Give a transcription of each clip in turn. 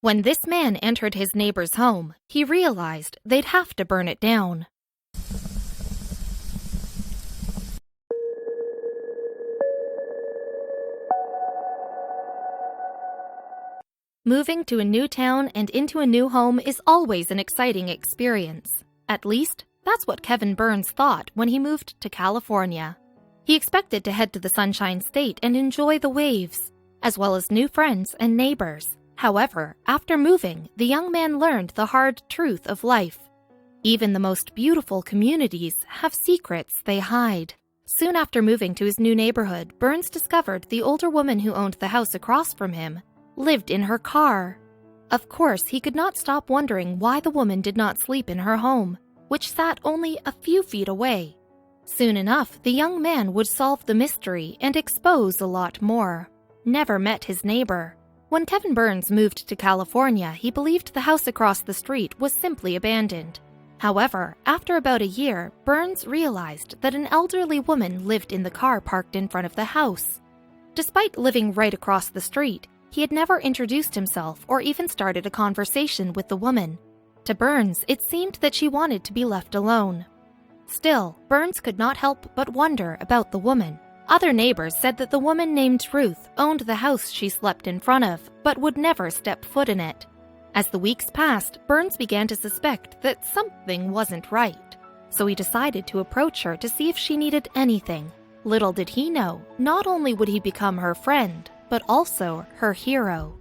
When this man entered his neighbor's home, he realized they'd have to burn it down. Moving to a new town and into a new home is always an exciting experience. At least, that's what Kevin Burns thought when he moved to California. He expected to head to the Sunshine State and enjoy the waves, as well as new friends and neighbors. However, after moving, the young man learned the hard truth of life. Even the most beautiful communities have secrets they hide. Soon after moving to his new neighborhood, Burns discovered the older woman who owned the house across from him lived in her car. Of course, he could not stop wondering why the woman did not sleep in her home, which sat only a few feet away. Soon enough, the young man would solve the mystery and expose a lot more. Never met his neighbor. When Kevin Burns moved to California, he believed the house across the street was simply abandoned. However, after about a year, Burns realized that an elderly woman lived in the car parked in front of the house. Despite living right across the street, he had never introduced himself or even started a conversation with the woman. To Burns, it seemed that she wanted to be left alone. Still, Burns could not help but wonder about the woman. Other neighbors said that the woman named Ruth owned the house she slept in front of, but would never step foot in it. As the weeks passed, Burns began to suspect that something wasn't right, so he decided to approach her to see if she needed anything. Little did he know, not only would he become her friend, but also her hero.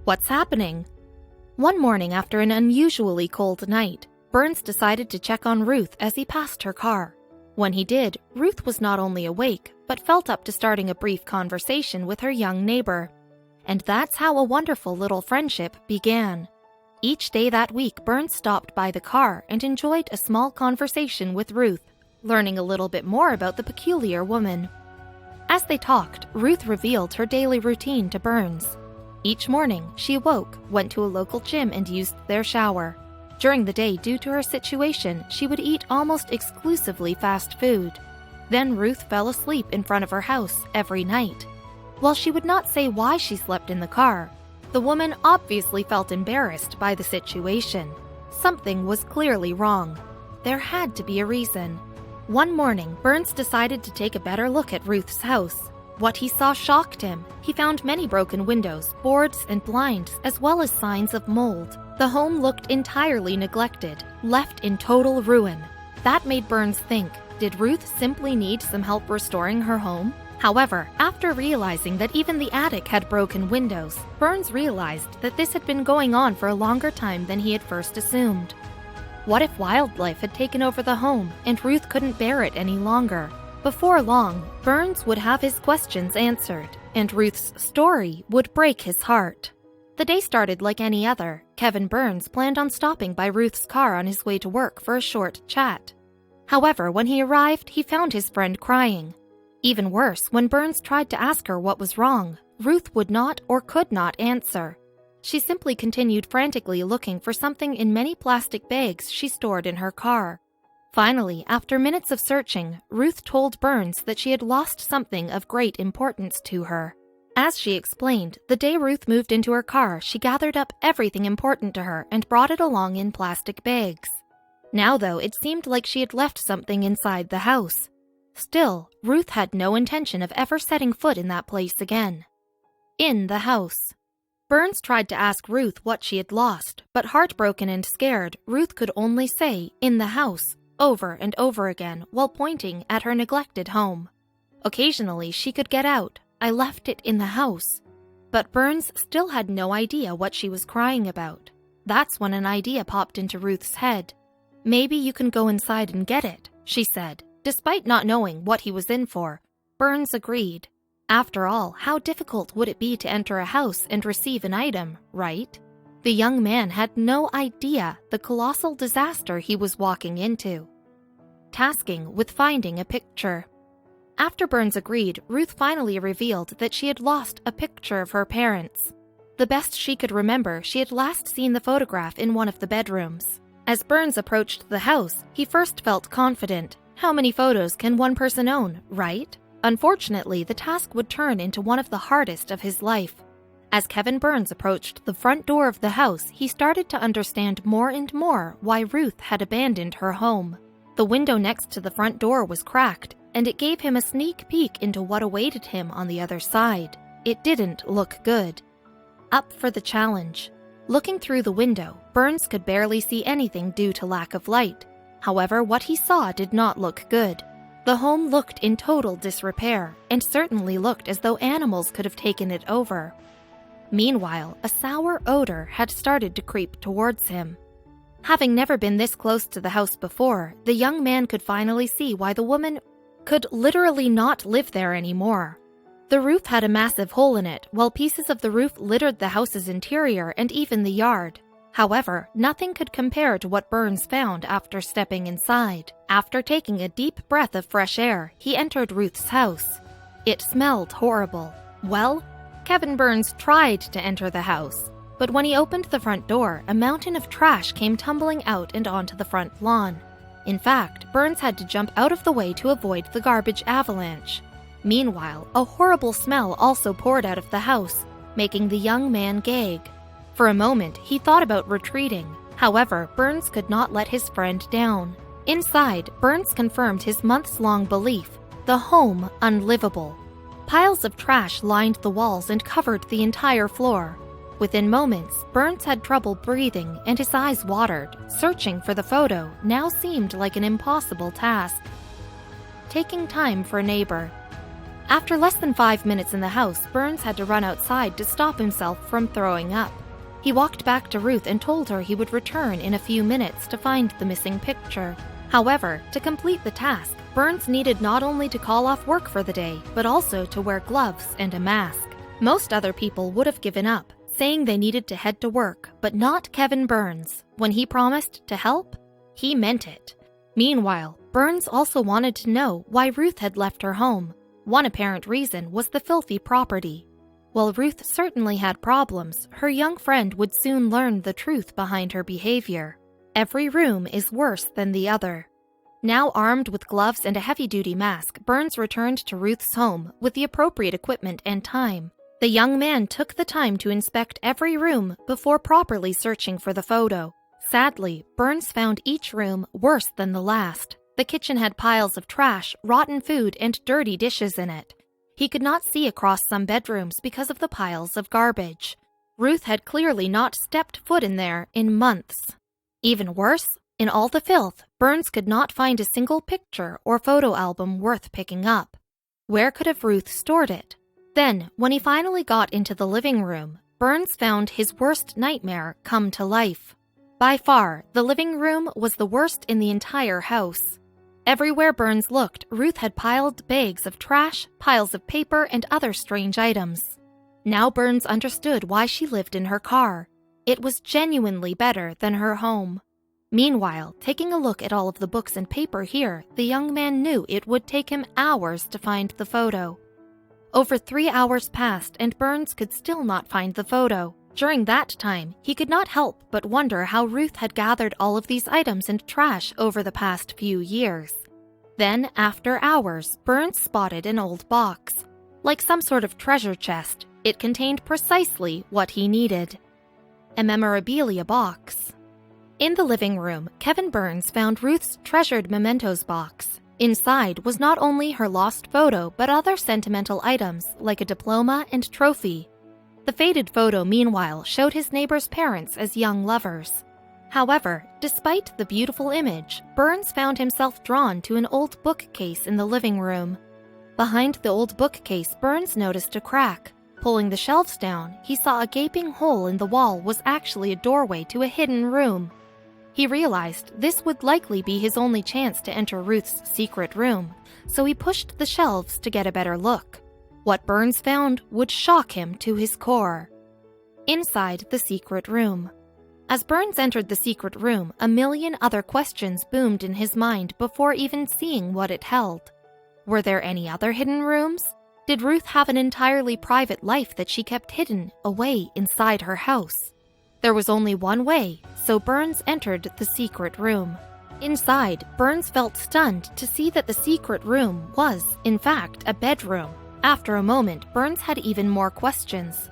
What's happening? One morning after an unusually cold night, Burns decided to check on Ruth as he passed her car. When he did, Ruth was not only awake, but felt up to starting a brief conversation with her young neighbor. And that's how a wonderful little friendship began. Each day that week, Burns stopped by the car and enjoyed a small conversation with Ruth, learning a little bit more about the peculiar woman. As they talked, Ruth revealed her daily routine to Burns. Each morning, she awoke, went to a local gym and used their shower. During the day, due to her situation, she would eat almost exclusively fast food. Then Ruth fell asleep in front of her house every night. While she would not say why she slept in the car, the woman obviously felt embarrassed by the situation. Something was clearly wrong. There had to be a reason. One morning, Burns decided to take a better look at Ruth's house. What he saw shocked him. He found many broken windows, boards, and blinds, as well as signs of mold. The home looked entirely neglected, left in total ruin. That made Burns think, did Ruth simply need some help restoring her home? However, after realizing that even the attic had broken windows, Burns realized that this had been going on for a longer time than he had first assumed. What if wildlife had taken over the home and Ruth couldn't bear it any longer? Before long, Burns would have his questions answered, and Ruth's story would break his heart. The day started like any other. Kevin Burns planned on stopping by Ruth's car on his way to work for a short chat. However, when he arrived, he found his friend crying. Even worse, when Burns tried to ask her what was wrong, Ruth would not or could not answer. She simply continued frantically looking for something in many plastic bags she stored in her car. Finally, after minutes of searching, Ruth told Burns that she had lost something of great importance to her. As she explained, the day Ruth moved into her car, she gathered up everything important to her and brought it along in plastic bags. Now, though, it seemed like she had left something inside the house. Still, Ruth had no intention of ever setting foot in that place again. In the house. Burns tried to ask Ruth what she had lost, but heartbroken and scared, Ruth could only say, "in the house," over and over again while pointing at her neglected home. Occasionally, she could get out, "I left it in the house." But Burns still had no idea what she was crying about. That's when an idea popped into Ruth's head. "Maybe you can go inside and get it," she said. Despite not knowing what he was in for, Burns agreed. After all, how difficult would it be to enter a house and receive an item, right? The young man had no idea the colossal disaster he was walking into. Tasking with finding a picture. After Burns agreed, Ruth finally revealed that she had lost a picture of her parents. The best she could remember, she had last seen the photograph in one of the bedrooms. As Burns approached the house, he first felt confident. How many photos can one person own, right? Unfortunately, the task would turn into one of the hardest of his life. As Kevin Burns approached the front door of the house, he started to understand more and more why Ruth had abandoned her home. The window next to the front door was cracked, and it gave him a sneak peek into what awaited him on the other side. It didn't look good. Up for the challenge. Looking through the window, Burns could barely see anything due to lack of light. However, what he saw did not look good. The home looked in total disrepair, and certainly looked as though animals could have taken it over. Meanwhile, a sour odor had started to creep towards him. Having never been this close to the house before, the young man could finally see why the woman could literally not live there anymore. The roof had a massive hole in it, while pieces of the roof littered the house's interior and even the yard. However, nothing could compare to what Burns found after stepping inside. After taking a deep breath of fresh air, he entered Ruth's house. It smelled horrible. Well, Kevin Burns tried to enter the house, but when he opened the front door, a mountain of trash came tumbling out and onto the front lawn. In fact, Burns had to jump out of the way to avoid the garbage avalanche. Meanwhile, a horrible smell also poured out of the house, making the young man gag. For a moment, he thought about retreating. However, Burns could not let his friend down. Inside, Burns confirmed his months-long belief: the home unlivable. Piles of trash lined the walls and covered the entire floor. Within moments, Burns had trouble breathing and his eyes watered. Searching for the photo now seemed like an impossible task. Taking time for a neighbor. After less than 5 minutes in the house, Burns had to run outside to stop himself from throwing up. He walked back to Ruth and told her he would return in a few minutes to find the missing picture. However, to complete the task, Burns needed not only to call off work for the day, but also to wear gloves and a mask. Most other people would have given up, saying they needed to head to work, but not Kevin Burns. When he promised to help, he meant it. Meanwhile, Burns also wanted to know why Ruth had left her home. One apparent reason was the filthy property. While Ruth certainly had problems, her young friend would soon learn the truth behind her behavior. Every room is worse than the other. Now armed with gloves and a heavy-duty mask, Burns returned to Ruth's home with the appropriate equipment and time. The young man took the time to inspect every room before properly searching for the photo. Sadly, Burns found each room worse than the last. The kitchen had piles of trash, rotten food, and dirty dishes in it. He could not see across some bedrooms because of the piles of garbage. Ruth had clearly not stepped foot in there in months. Even worse, in all the filth, Burns could not find a single picture or photo album worth picking up. Where could have Ruth stored it? Then, when he finally got into the living room, Burns found his worst nightmare come to life. By far, the living room was the worst in the entire house. Everywhere Burns looked, Ruth had piled bags of trash, piles of paper, and other strange items. Now Burns understood why she lived in her car. It was genuinely better than her home. Meanwhile, taking a look at all of the books and paper here, the young man knew it would take him hours to find the photo. Over 3 hours passed and Burns could still not find the photo. During that time, he could not help but wonder how Ruth had gathered all of these items and trash over the past few years. Then, after hours, Burns spotted an old box. Like some sort of treasure chest, it contained precisely what he needed: a memorabilia box. In the living room, Kevin Burns found Ruth's treasured mementos box. Inside was not only her lost photo, but other sentimental items like a diploma and trophy. The faded photo, meanwhile, showed his neighbor's parents as young lovers. However, despite the beautiful image, Burns found himself drawn to an old bookcase in the living room. Behind the old bookcase, Burns noticed a crack. Pulling the shelves down, he saw a gaping hole in the wall was actually a doorway to a hidden room. He realized this would likely be his only chance to enter Ruth's secret room, so he pushed the shelves to get a better look. What Burns found would shock him to his core. Inside the secret room. As Burns entered the secret room, a million other questions boomed in his mind before even seeing what it held. Were there any other hidden rooms? Did Ruth have an entirely private life that she kept hidden away inside her house? There was only one way, so Burns entered the secret room. Inside, Burns felt stunned to see that the secret room was, in fact, a bedroom. After a moment, Burns had even more questions.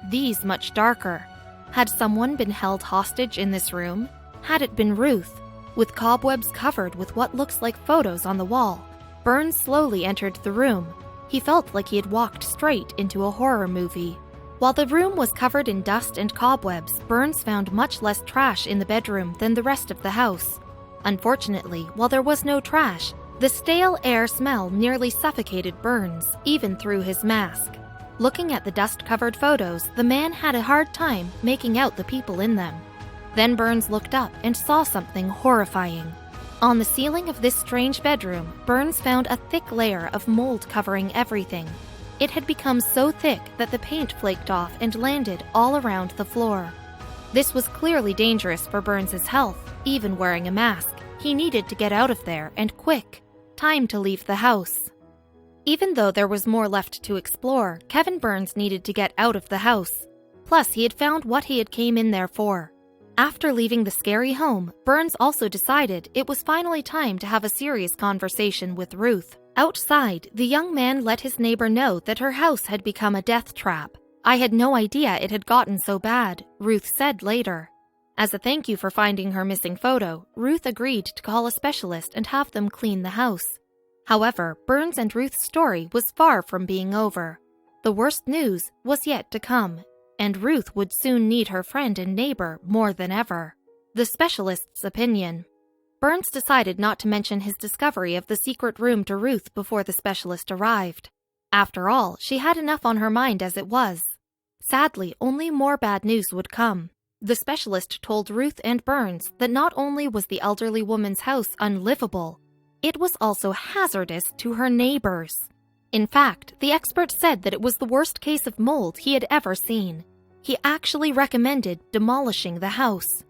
these much darker. Had someone been held hostage in this room? Had it been Ruth? With cobwebs covered with what looks like photos on the wall, Burns slowly entered the room. He felt like he had walked straight into a horror movie. While the room was covered in dust and cobwebs, Burns found much less trash in the bedroom than the rest of the house. Unfortunately, while there was no trash, the stale air smell nearly suffocated Burns, even through his mask. Looking at the dust-covered photos, the man had a hard time making out the people in them. Then Burns looked up and saw something horrifying. On the ceiling of this strange bedroom, Burns found a thick layer of mold covering everything. It had become so thick that the paint flaked off and landed all around the floor. This was clearly dangerous for Burns's health, even wearing a mask. He needed to get out of there, and quick. Time to leave the house. Even though there was more left to explore, Kevin Burns needed to get out of the house. Plus, he had found what he had came in there for. After leaving the scary home, Burns also decided it was finally time to have a serious conversation with Ruth. Outside, the young man let his neighbor know that her house had become a death trap. "I had no idea it had gotten so bad," Ruth said later. As a thank you for finding her missing photo, Ruth agreed to call a specialist and have them clean the house. However, Burns and Ruth's story was far from being over. The worst news was yet to come, and Ruth would soon need her friend and neighbor more than ever. The specialist's opinion. Burns decided not to mention his discovery of the secret room to Ruth before the specialist arrived. After all, she had enough on her mind as it was. Sadly, only more bad news would come. The specialist told Ruth and Burns that not only was the elderly woman's house unlivable, it was also hazardous to her neighbors. In fact, the expert said that it was the worst case of mold he had ever seen. He actually recommended demolishing the house.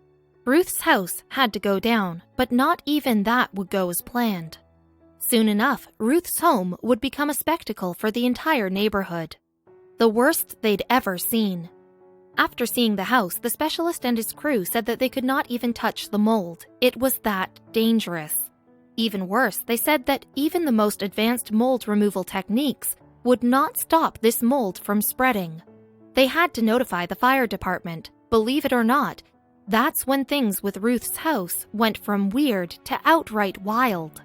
Ruth's house had to go down, but not even that would go as planned. Soon enough, Ruth's home would become a spectacle for the entire neighborhood. The worst they'd ever seen. After seeing the house, the specialist and his crew said that they could not even touch the mold. It was that dangerous. Even worse, they said that even the most advanced mold removal techniques would not stop this mold from spreading. They had to notify the fire department. Believe it or not, that's when things with Ruth's house went from weird to outright wild.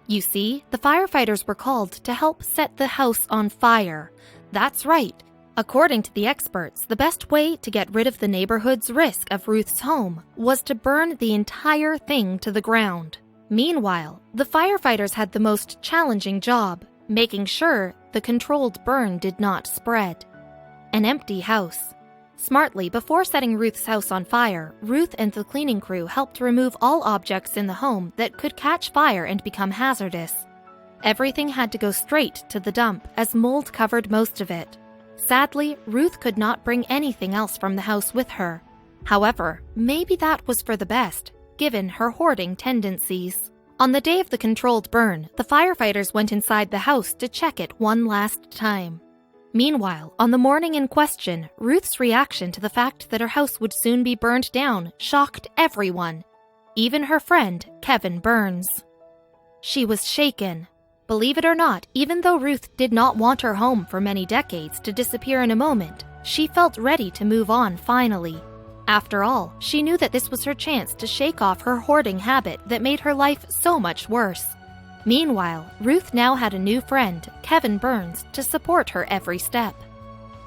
You see, the firefighters were called to help set the house on fire. That's right. According to the experts, the best way to get rid of the neighborhood's risk of Ruth's home was to burn the entire thing to the ground. Meanwhile, the firefighters had the most challenging job, making sure the controlled burn did not spread. An empty house. Smartly, before setting Ruth's house on fire, Ruth and the cleaning crew helped remove all objects in the home that could catch fire and become hazardous. Everything had to go straight to the dump, as mold covered most of it. Sadly, Ruth could not bring anything else from the house with her. However, maybe that was for the best, given her hoarding tendencies. On the day of the controlled burn, the firefighters went inside the house to check it one last time. Meanwhile, on the morning in question, Ruth's reaction to the fact that her house would soon be burned down shocked everyone, even her friend, Kevin Burns. She was shaken. Believe it or not, even though Ruth did not want her home for many decades to disappear in a moment, she felt ready to move on finally. After all, she knew that this was her chance to shake off her hoarding habit that made her life so much worse. Meanwhile, Ruth now had a new friend, Kevin Burns, to support her every step.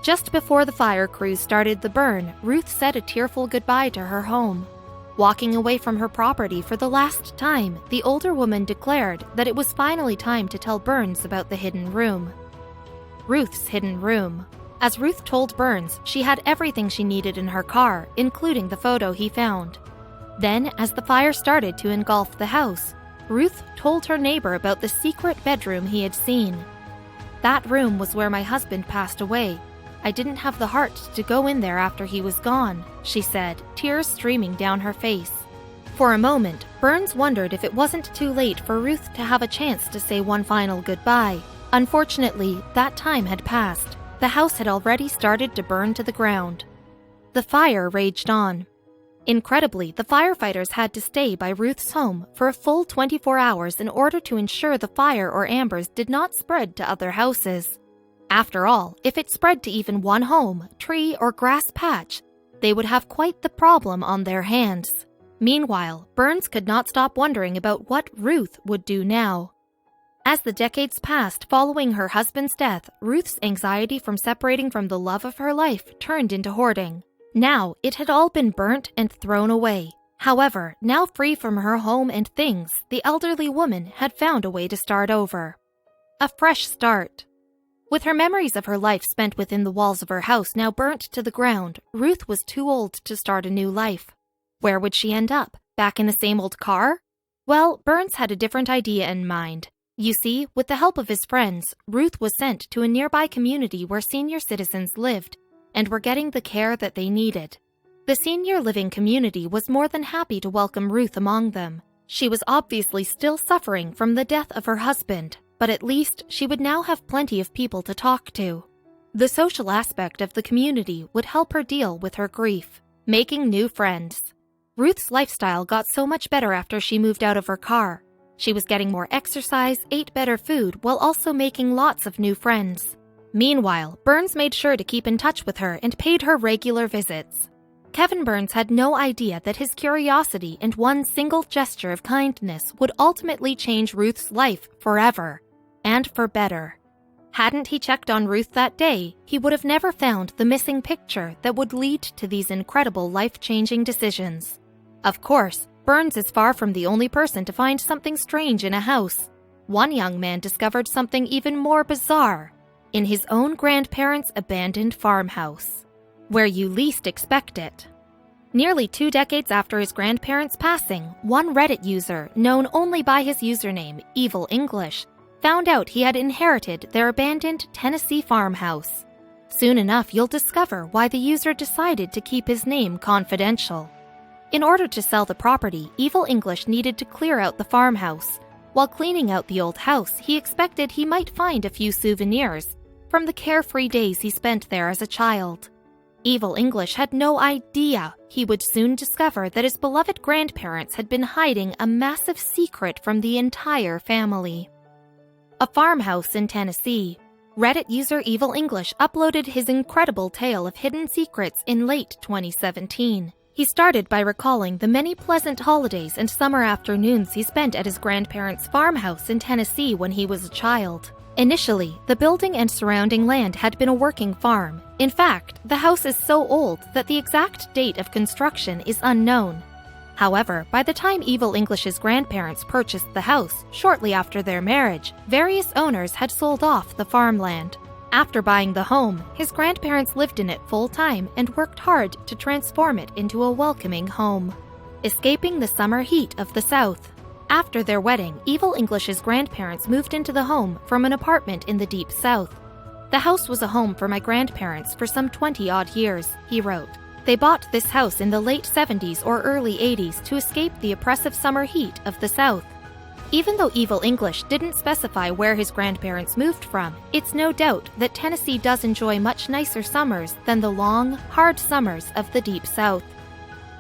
Just before the fire crews started the burn, Ruth said a tearful goodbye to her home. Walking away from her property for the last time, the older woman declared that it was finally time to tell Burns about the hidden room. Ruth's hidden room. As Ruth told Burns, she had everything she needed in her car, including the photo he found. Then, as the fire started to engulf the house, Ruth told her neighbor about the secret bedroom he had seen. "That room was where my husband passed away. I didn't have the heart to go in there after he was gone," she said, tears streaming down her face. For a moment, Burns wondered if it wasn't too late for Ruth to have a chance to say one final goodbye. Unfortunately, that time had passed. The house had already started to burn to the ground. The fire raged on. Incredibly, the firefighters had to stay by Ruth's home for a full 24 hours in order to ensure the fire or embers did not spread to other houses. After all, if it spread to even one home, tree, or grass patch, they would have quite the problem on their hands. Meanwhile, Burns could not stop wondering about what Ruth would do now. As the decades passed following her husband's death, Ruth's anxiety from separating from the love of her life turned into hoarding. Now, it had all been burnt and thrown away. However, now free from her home and things, the elderly woman had found a way to start over. A fresh start. With her memories of her life spent within the walls of her house now burnt to the ground, Ruth was too old to start a new life. Where would she end up? Back in the same old car? Well, Burns had a different idea in mind. You see, with the help of his friends, Ruth was sent to a nearby community where senior citizens lived and were getting the care that they needed. The senior living community was more than happy to welcome Ruth among them. She was obviously still suffering from the death of her husband, but at least she would now have plenty of people to talk to. The social aspect of the community would help her deal with her grief, making new friends. Ruth's lifestyle got so much better after she moved out of her car. She was getting more exercise, ate better food, while also making lots of new friends. Meanwhile, Burns made sure to keep in touch with her and paid her regular visits. Kevin Burns had no idea that his curiosity and one single gesture of kindness would ultimately change Ruth's life forever, and for better. Hadn't he checked on Ruth that day, he would have never found the missing picture that would lead to these incredible life-changing decisions. Of course, Burns is far from the only person to find something strange in a house. One young man discovered something even more bizarre in his own grandparents' abandoned farmhouse, where you least expect it. Nearly 2 decades after his grandparents' passing, one Reddit user, known only by his username, Evil English, found out he had inherited their abandoned Tennessee farmhouse. Soon enough, you'll discover why the user decided to keep his name confidential. In order to sell the property, Evil English needed to clear out the farmhouse. While cleaning out the old house, he expected he might find a few souvenirs from the carefree days he spent there as a child. Evil English had no idea he would soon discover that his beloved grandparents had been hiding a massive secret from the entire family. A farmhouse in Tennessee. Reddit user Evil English uploaded his incredible tale of hidden secrets in late 2017. He started by recalling the many pleasant holidays and summer afternoons he spent at his grandparents' farmhouse in Tennessee when he was a child. Initially, the building and surrounding land had been a working farm. In fact, the house is so old that the exact date of construction is unknown. However, by the time Evil English's grandparents purchased the house, shortly after their marriage, various owners had sold off the farmland. After buying the home, his grandparents lived in it full-time and worked hard to transform it into a welcoming home, escaping the summer heat of the South. After their wedding, Evil English's grandparents moved into the home from an apartment in the Deep South. The house was a home for my grandparents for some 20-odd years, he wrote. They bought this house in the late 70s or early 80s to escape the oppressive summer heat of the South. Even though Evil English didn't specify where his grandparents moved from, it's no doubt that Tennessee does enjoy much nicer summers than the long, hard summers of the Deep South.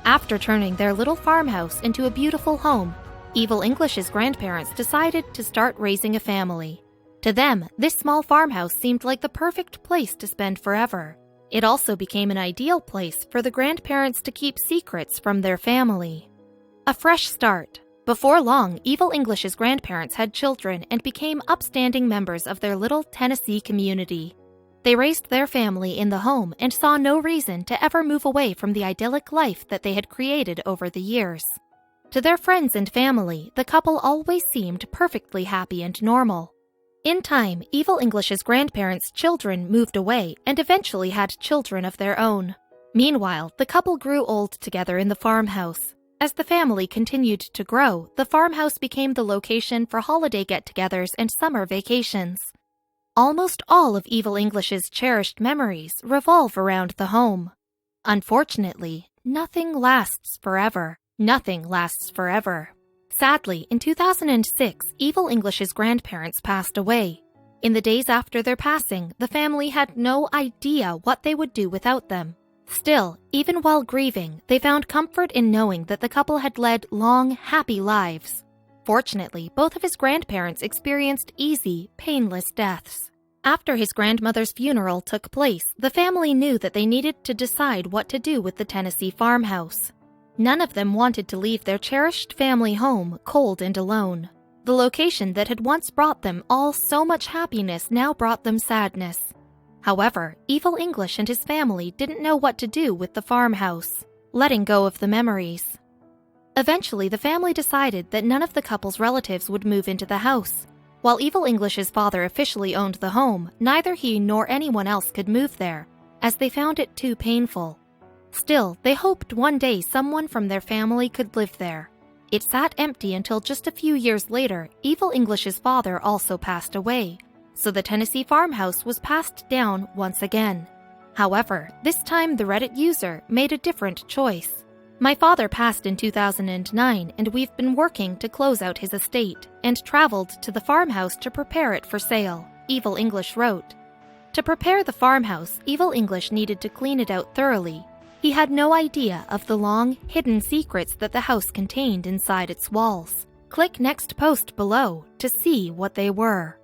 After turning their little farmhouse into a beautiful home, Evil English's grandparents decided to start raising a family. To them, this small farmhouse seemed like the perfect place to spend forever. It also became an ideal place for the grandparents to keep secrets from their family. A fresh start. Before long, Evil English's grandparents had children and became upstanding members of their little Tennessee community. They raised their family in the home and saw no reason to ever move away from the idyllic life that they had created over the years. To their friends and family, the couple always seemed perfectly happy and normal. In time, Evil English's grandparents' children moved away and eventually had children of their own. Meanwhile, the couple grew old together in the farmhouse. As the family continued to grow, the farmhouse became the location for holiday get-togethers and summer vacations. Almost all of Evil English's cherished memories revolve around the home. Unfortunately, nothing lasts forever. Nothing lasts forever. Sadly, in 2006, Evil English's grandparents passed away. In the days after their passing, the family had no idea what they would do without them. Still, even while grieving, they found comfort in knowing that the couple had led long, happy lives. Fortunately, both of his grandparents experienced easy, painless deaths. After his grandmother's funeral took place, the family knew that they needed to decide what to do with the Tennessee farmhouse. None of them wanted to leave their cherished family home cold and alone. The location that had once brought them all so much happiness now brought them sadness. However, Evil English and his family didn't know what to do with the farmhouse, letting go of the memories. Eventually, the family decided that none of the couple's relatives would move into the house. While Evil English's father officially owned the home, neither he nor anyone else could move there, as they found it too painful. Still, they hoped one day someone from their family could live there. It sat empty until just a few years later, Evil English's father also passed away, so the Tennessee farmhouse was passed down once again. However, this time the Reddit user made a different choice. My father passed in 2009, and we've been working to close out his estate, and traveled to the farmhouse to prepare it for sale, Evil English wrote. To prepare the farmhouse, Evil English needed to clean it out thoroughly. He had no idea of the long, hidden secrets that the house contained inside its walls. Click next post below to see what they were.